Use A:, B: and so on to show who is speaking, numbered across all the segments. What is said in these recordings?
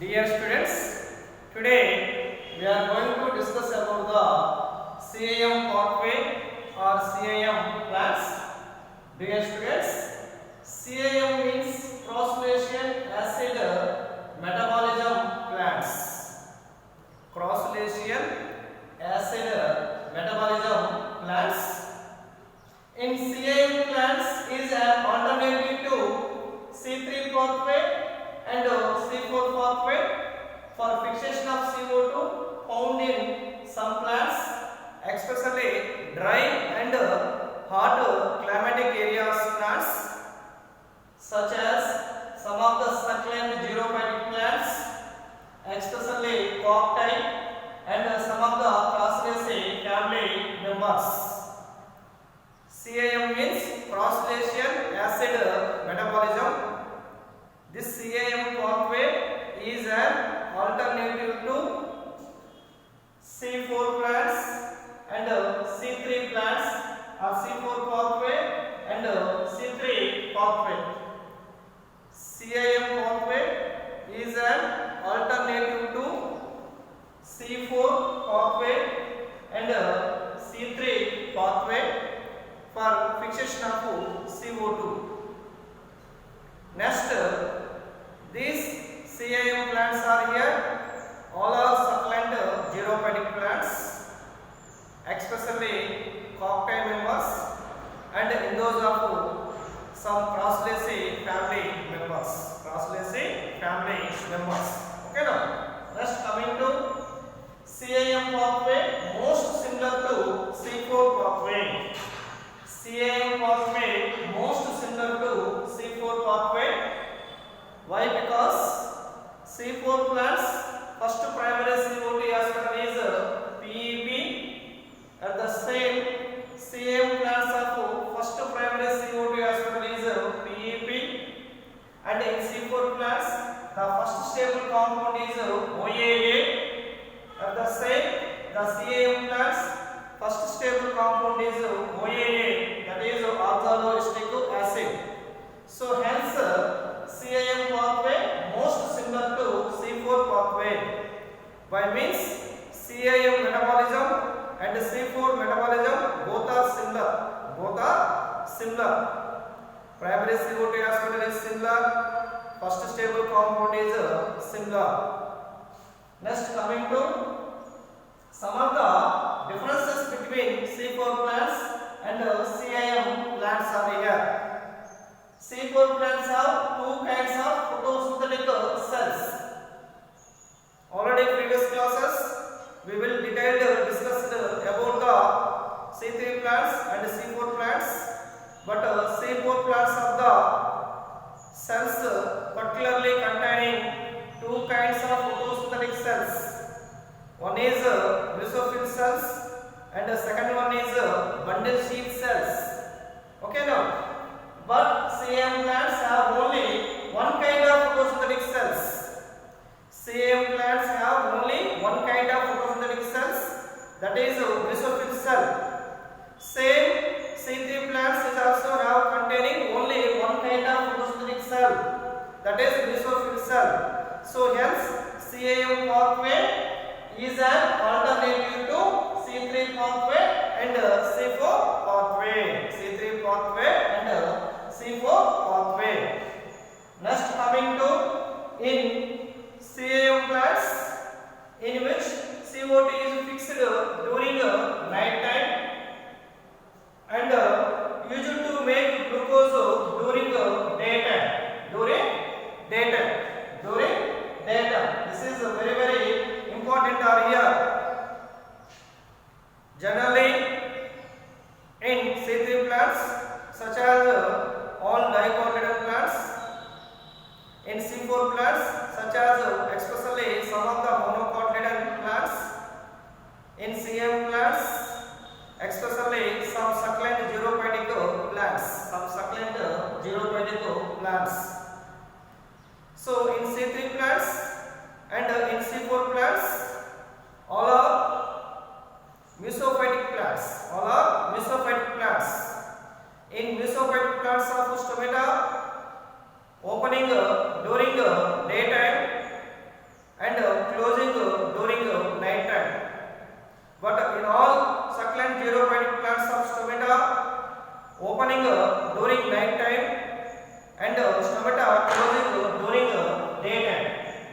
A: Dear students, today we are going to discuss about the CIM pathway or CIM plants. Dear students, CIM means cross-Lacian acid metabolism plants. Cross-Lacian acid metabolism plants. In CIM plants is an alternative to C3 pathway and C4 pathway for fixation of CO2 found in some plants, especially dry and hot climatic areas plants, such as some of the succulent xerophytic plants, especially cocti, and some of the Crasulaceae family members. CIM means cross-Lacian acid metabolism. This CIM pathway is an alternative to C4 plants and C3 plants, or C4 pathway and C3 pathway. CIM pathway is an alternative to C4 pathway and C3 pathway for fixation of CO2. Next, these CIM plants are here. All are succulent xerophytic plants, especially cocti members, and in those of some Crasulaceae family members. Crasulaceae family members. Okay, now next coming to CIM pathway, most similar to C4 pathway. CIM pathway most similar to C4 pathway. Why? Because C4 plants first primary CO2 aspirant is PEP, and the same CIM plants of first primary CO2 aspirant is PEP, and in C4 plants the first stable compound is OAA, and the same the CIM plants first stable compound is OAA, that is oxaloacetic acid. So hence CIM pathway most similar to C4 pathway. By means CIM metabolism and C4 metabolism both are similar. Both are similar. Primary CO2 aspirant is similar. First stable compound is similar. Next coming to some of the differences between C4 plants and CIM plants are here. C4 plants have two kinds of photosynthetic cells. Already previous classes we will detailed discuss about the C3 plants and C4 plants, but C4 plants of the cells particularly containing two kinds of photosynthetic cells. One is mesophyll cells and the second one is bundle sheath cells. Okay, now, but CIM plants have only one kind of photosynthetic cells. CIM plants have only one kind of photosynthetic cells, that is mesophyll cell. Same C3 plants is also have containing only one kind of photosynthetic cell, that is mesophyll cell. So hence CIM pathway is an alternative to C3 pathway and C4 pathway. C3 pathway and C4 pathway. Next coming to in CIM plants, in which CO2 is fixed during night time and used to make glucose during daytime. During daytime. This is very important here. Generally in C3 plants, such as all dicotyledon plants, in C4 plants, such as especially some of the monocotyledon plants, in CIM plants, especially some succulent xerophytic plants. So in C3 plants and in C4 plants, all are mesophytic plants. In mesophytic plants of stomata, opening during daytime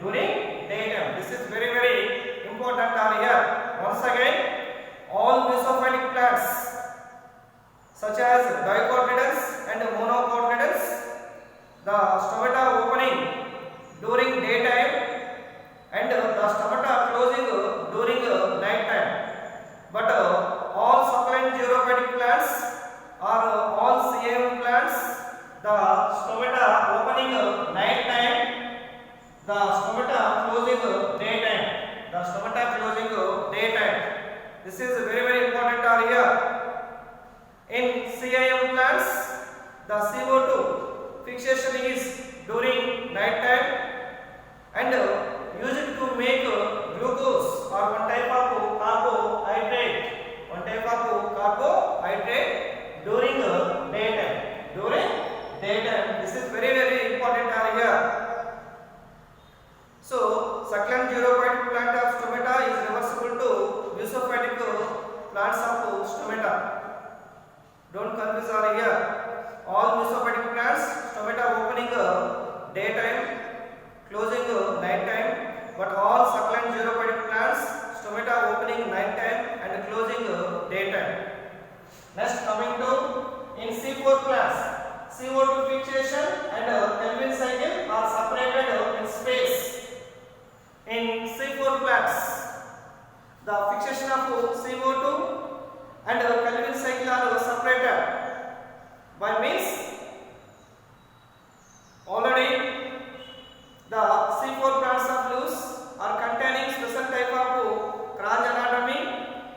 A: during daytime. This is very very important are here. Once again, all mesophytic plants such as dicotyledons and monocotyledons, the stomata opening during daytime and the stomata closing during night time. But all succulent xerophytic plants or all CM plants, the stomata opening night time, the stomata closing daytime. The stomata closing daytime. This is very very important are here. In CIM plants, the CO2 fixation is during night time and used to make glucose or one type of carbohydrate. One type of carbohydrate during daytime. During daytime. This is very very important are here. So succulent xerophytic plant of stomata is reversible to mesophytic plants of stomata. Don't confuse are here. All mesophytic plants stomata opening daytime, closing night time, but all succulent xerophytic plants stomata opening night time and closing daytime. Next coming to in C4 plants, CO2 fixation and Kelvin cycle are separated in space. In C4 plants, the fixation of CO2 and Kelvin cycle are separated by means already the C4 plants of leaves are containing special type of Cranch anatomy,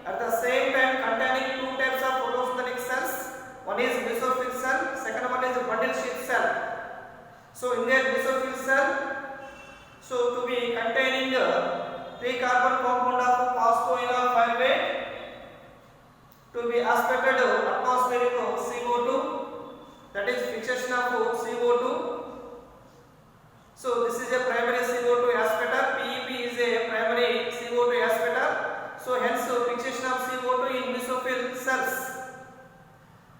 A: at the same time containing two types of photosynthetic cells. One is mesophyll cell, second one is bundle sheath cell. So in their mesophyll cell, so to be containing 3 carbon compound of phosphoenol pyruvate, to be aspected atmospheric CO2, that is fixation of CO2. So this is a primary CO2 aspector, PEP is a primary CO2 aspector. So hence fixation of CO2 in mesophyll cells.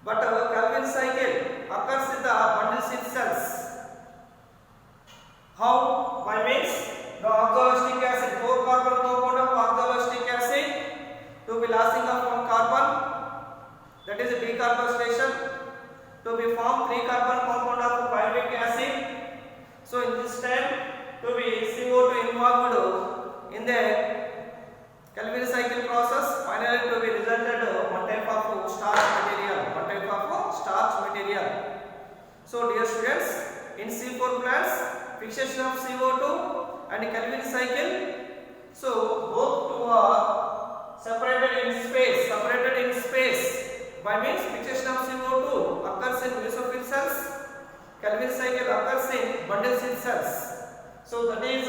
A: But Kelvin cycle occurs in the bundle sheath cells. How? By means the oxaloacetic acid, 4 carbon compound of oxaloacetic acid to be lasting of 1 carbon, that is decarbonation, to be formed 3 carbon compound of pyruvic acid. So in this time to be CO2 involved in the Kelvin cycle process, finally to be resulted one type of starch material. One type of starch material. So dear students, in C4 plants, fixation of CO2 and Kelvin cycle, so both two are separated in space. Separated in space by means fixation of CO2 occurs in mesophyll cells, Kelvin cycle occurs in bundle sheath cells. So that is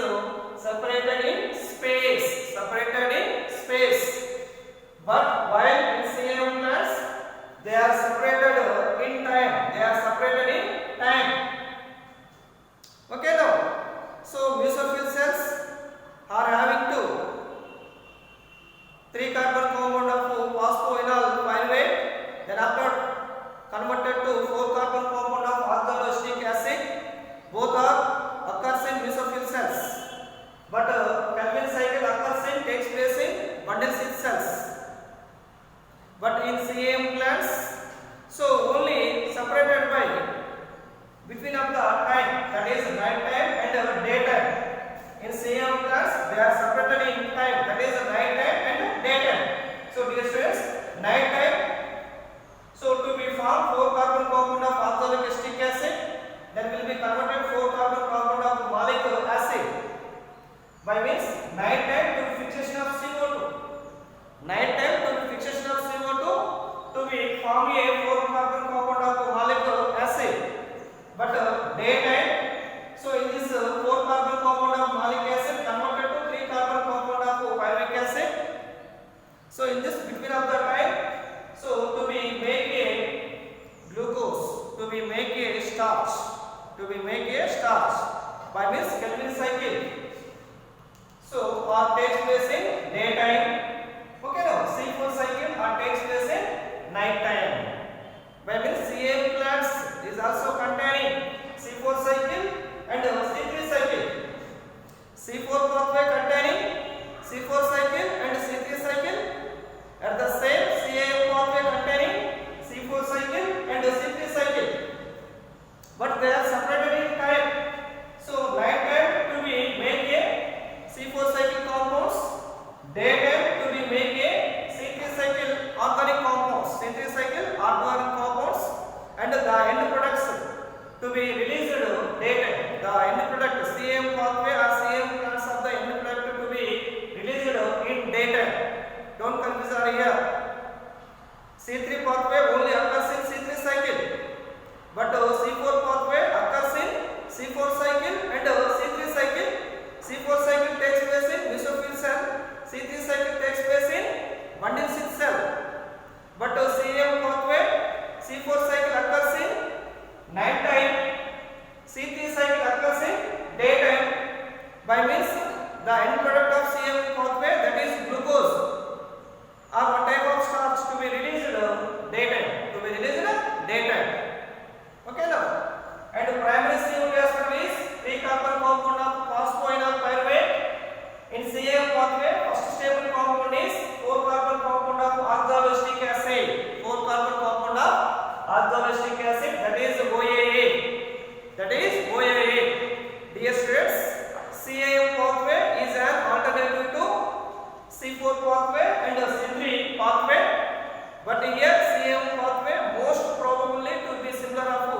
A: separated in space. Separated in space. But while in CM plants, they are separated in time. They are separated in time. Okay now. So mesophyll cells are having 3 carbon compound of phosphoenol pyruvate, then after converted to 4 carbon compound of oxaloacetic acid. Both are occurs in mesophyll cells, but Kelvin cycle occurs in takes place in bundle sheath cells. But in CM plants, so only separated by between of the time, that is night time and daytime. In CM plants, they are separated in time, that is night time and daytime. So dear students, night time, so to be formed 4 carbon compound of oxaloacetic acid, then will be converted 4 carbon compound of malic acid. By means night time to fixation of CO2. Night time to fixation of CO2 to be form a 4 carbon compound of malic acid. But daytime, so in this 4 carbon compound of malic acid converted to 3 carbon compound of pyruvic acid. So in this between of the time, so to be make a glucose, to be make a starch, to be make a starch by means Kelvin cycle. So or takes place in daytime. Okay now, C4 cycle or takes place in night time. By means CM plants is also containing C4 cycle and C3 cycle. C4 pathway containing C4 cycle and C3 cycle, at the same CAM pathway containing C4 cycle and C3 cycle, but they are separated in time. So night time to be make a C4 cycle compounds, daytime to be make a C3 cycle organic compounds, C3 cycle organic compounds, and the end products to be released daytime. The end product CAM pathway or CAM plants of the end product to be released in daytime. Don't confuse here. C3 pathway only occurs in C3 cycle, but C4 pathway occurs in C4 cycle and C3 cycle. C4 cycle takes place in mesophyll cell, C3 cycle takes place in bundle cell cell. But CAM pathway C4 cycle occurs in night time, C3 cycle occurs in daytime. By means the end product of CAM pathway, that is glucose or one type of starch to be released daytime. Okay now. And primary CAM reactor is 3-carbon compound of phosphoenol pyruvate. In CAM pathway, first stable compound is 4-carbon compound of oxaloacetic acid. 4-carbon compound of oxaloacetic acid, that is OAA. Dear students, CAM pathway is an alternative to C4 pathway and C3 pathway, but here CAM pathway most probably to be similar to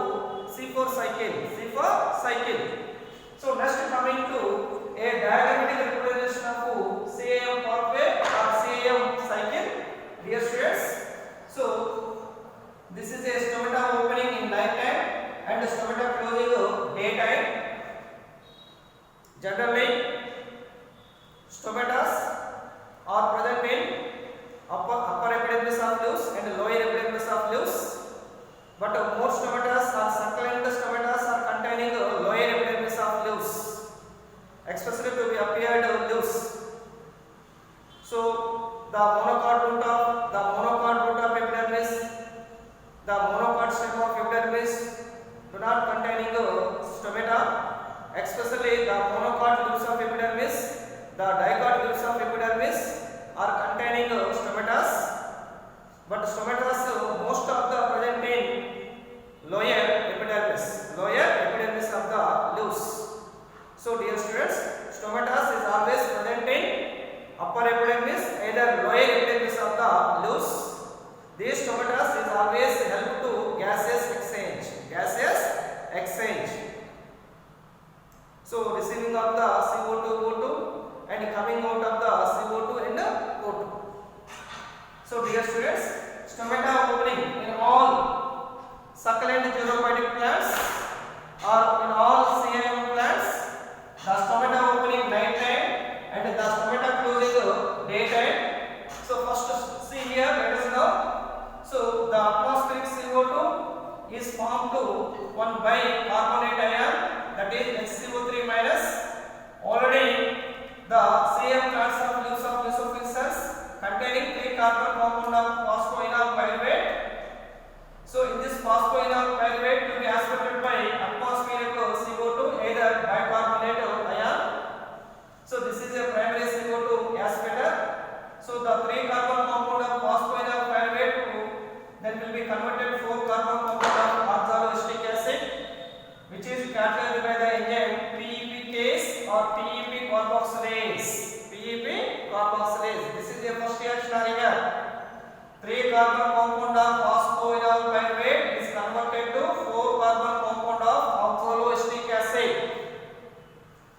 A: C4 cycle. So next coming to a diagrammatic representation of CAM pathway or CAM cycle. Dear students, so this is a stomata opening in night time and stomata closing daytime. Generally, stomatas are present in upper epidermis of leaves and lower epidermis of leaves, but more stomatas or succulent stomatas are containing lower epidermis of leaves, especially to be appeared leaves. So the monocot root of epidermis, the monocot stem of epidermis do not containing stomata, especially the monocot leaves of epidermis, the dicot leaves of epidermis are containing stomatas, but stomatas most of the present in lower epidermis of the leaves. So dear students, stomatas is always present in upper epidermis, either lower epidermis of the leaves. These stomatas is always help to gaseous exchange. So receiving of the CO2 O2 and coming out of the CO2 and O2. So dear students, stomata opening in all succulent xerophytic plants or in all CAM plants, the stomata opening night time and the stomata closing daytime. So first see here, let us know. So the atmospheric CO2 is formed to one bicarbonate ion, that is HCO3 minus. Already the CAM plants of leaves of mesophyll cells containing 3-carbon compound of phosphoenol pyruvate. So in this phosphoenol pyruvate to be aspirated by atmospheric CO2, either bicarbonate ion. So this is a primary CO2 aspirator. So the 3-carbon compound of phosphoenol pyruvate then will be converted 4-carbon compound of oxaloacetic acid, which is catalyzed by the enzyme PEPcase or PEP carboxylase. This is the first reaction here. 3-carbon compound of phosphoenol pyruvate is converted to 4-carbon compound of oxaloacetic acid,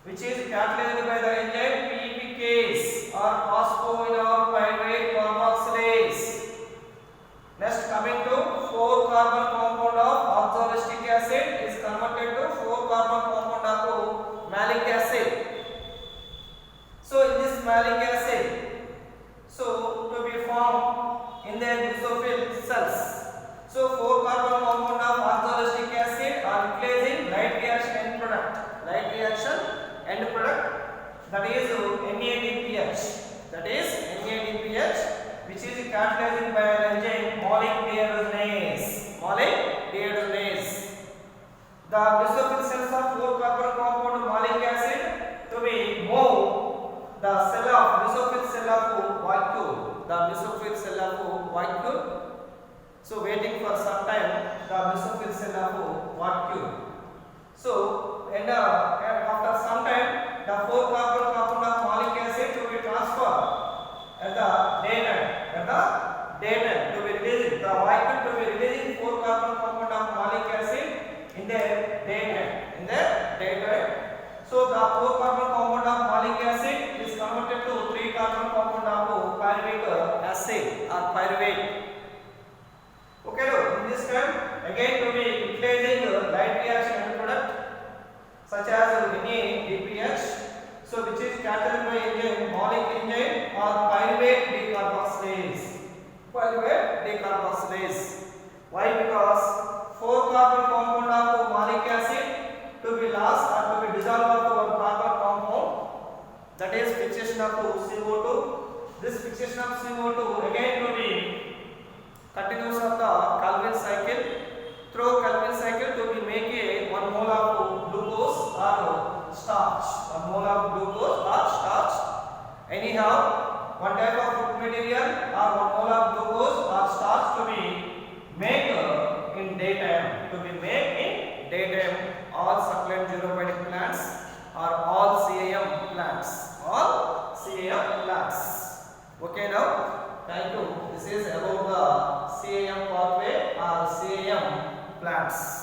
A: which is catalyzed by the enzyme PEPcase or phosphoenol pyruvate carboxylase. Next coming to 4-carbon compound of oxaloacetic acid is converted to 4-carbon compound of malic acid. So in this malic acid, so to be formed in the mesophyll cells. So 4-carbon compound of oxaloacetic acid are replacing light reaction end product, that is NADPH, which is catalyzed by an enzyme malic dehydrogenase. The mesophyll cells of 4-carbon compound malic acid to be more the cell of mesophyll cell of vacuole, the mesophyll cell of vacuole. So waiting for some time, the mesophyll cell of vacuole. So and after some time, the 4-carbon compound of malic acid to be transferred at the daytime. At the daytime to be releasing, the vacuole to be releasing 4-carbon compound of malic acid in the daytime. In the daytime. So the 4-carbon compound of malic acid is converted to 3-carbon compound of pyruvic acid or pyruvate. Okay, in this time again to be utilizing light reaction end product such as NADPH, so which is catalyzed by enzyme malic enzyme or pyruvate decarboxylase. Pyruvate decarboxylase. Why? Because 4-carbon compound of malic acid to be lost or to be dissolved of one carbon compound, that is fixation of CO2. This fixation of CO2 again to be continuous of the Calvin cycle. Through Calvin cycle to be make a 1 mole of glucose or starch. 1 mole of glucose or starch. Anyhow, one type of food material or 1 mole of glucose or starch to be make in daytime. To be made in daytime. All succulent xeropodic plants or all CAM plants. All CAM plants. Okay now. Thank you. This is about the CAM pathway or CAM plants.